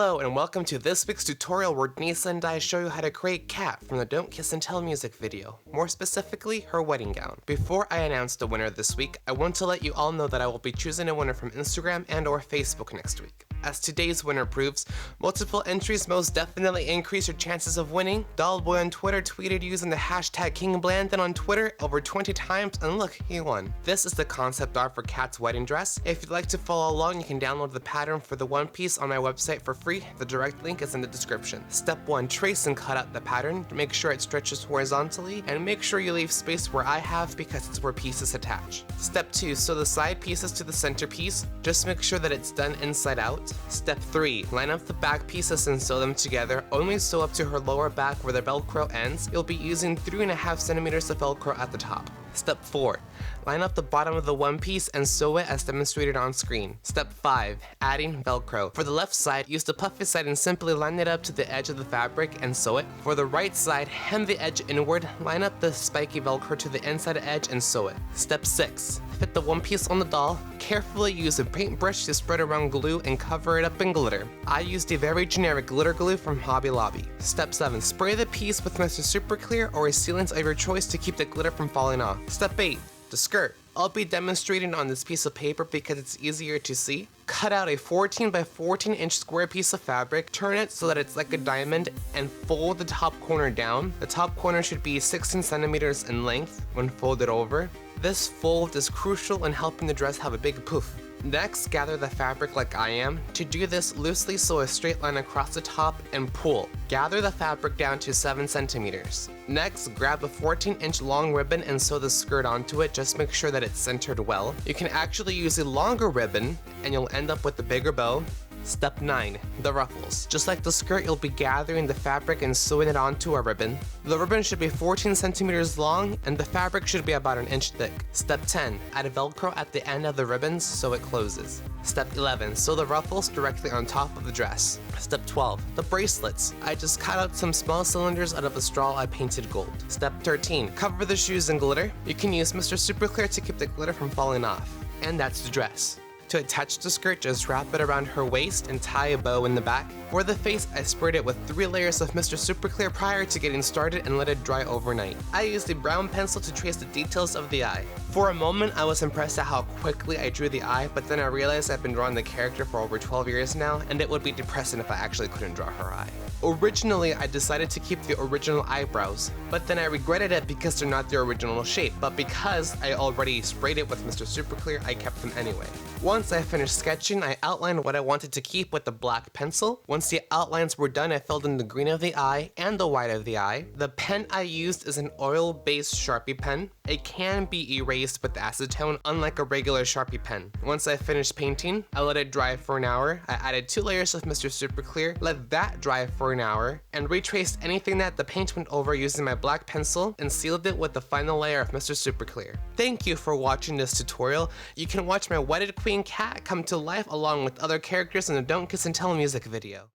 Hello and welcome to this week's tutorial where Denisa and I show you how to create Cat from the Don't Kiss and Tell music video, more specifically her wedding gown. Before I announce the winner this week, I want to let you all know that I will be choosing a winner from Instagram and or Facebook next week. As today's winner proves, multiple entries most definitely increase your chances of winning. Dollboy on Twitter tweeted using the hashtag KingBlandon on Twitter over 20 times and look, he won. This is the concept art for Cat's wedding dress. If you'd like to follow along, you can download the pattern for the one piece on my website for free. The direct link is in the description. Step 1. Trace and cut out the pattern. Make sure it stretches horizontally and make sure you leave space where I have because it's where pieces attach. Step 2. Sew the side pieces to the center piece. Just make sure that it's done inside out. Step 3. Line up the back pieces and sew them together. Only sew up to her lower back where the Velcro ends. You'll be using 3.5 centimeters of Velcro at the top. Step 4. Line up the bottom of the one piece and sew it as demonstrated on screen. Step 5. Adding Velcro. For the left side, use the puffy side and simply line it up to the edge of the fabric and sew it. For the right side, hem the edge inward, line up the spiky Velcro to the inside edge and sew it. Step 6. Fit the one piece on the doll. Carefully use a paintbrush to spread around glue and cover it up in glitter. I used a very generic glitter glue from Hobby Lobby. Step 7. Spray the piece with Mr. Super Clear or a sealant of your choice to keep the glitter from falling off. Step 8. The skirt. I'll be demonstrating on this piece of paper because it's easier to see. Cut out a 14 by 14 inch square piece of fabric, turn it so that it's like a diamond, and fold the top corner down. The top corner should be 16 centimeters in length when folded over. This fold is crucial in helping the dress have a big poof. Next, gather the fabric like I am. To do this, loosely sew a straight line across the top and pull. Gather the fabric down to 7 centimeters. Next, grab a 14-inch long ribbon and sew the skirt onto it. Just make sure that it's centered well. You can actually use a longer ribbon and you'll end up with a bigger bow. Step 9. The ruffles. Just like the skirt, you'll be gathering the fabric and sewing it onto a ribbon. The ribbon should be 14 centimeters long and the fabric should be about an inch thick. Step 10. Add Velcro at the end of the ribbons so it closes. Step 11. Sew the ruffles directly on top of the dress. Step 12. The bracelets. I just cut out some small cylinders out of a straw I painted gold. Step 13. Cover the shoes in glitter. You can use Mr. Super Clear to keep the glitter from falling off. And that's the dress. To attach the skirt, just wrap it around her waist and tie a bow in the back. For the face, I sprayed it with 3 layers of Mr. Super Clear prior to getting started and let it dry overnight. I used a brown pencil to trace the details of the eye. For a moment, I was impressed at how quickly I drew the eye, but then I realized I've been drawing the character for over 12 years now, and it would be depressing if I actually couldn't draw her eye. Originally, I decided to keep the original eyebrows, but then I regretted it because they're not the original shape, but because I already sprayed it with Mr. Super Clear, I kept them anyway. Once I finished sketching, I outlined what I wanted to keep with the black pencil. Once the outlines were done, I filled in the green of the eye and the white of the eye. The pen I used is an oil-based Sharpie pen. It can be erased with acetone, unlike a regular Sharpie pen. Once I finished painting, I let it dry for an hour. I added 2 layers of Mr. Super Clear, let that dry for an hour, and retraced anything that the paint went over using my black pencil and sealed it with the final layer of Mr. Super Clear. Thank you for watching this tutorial. You can watch my wedded queen Cat come to life along with other characters in the Don't Kiss and Tell music video.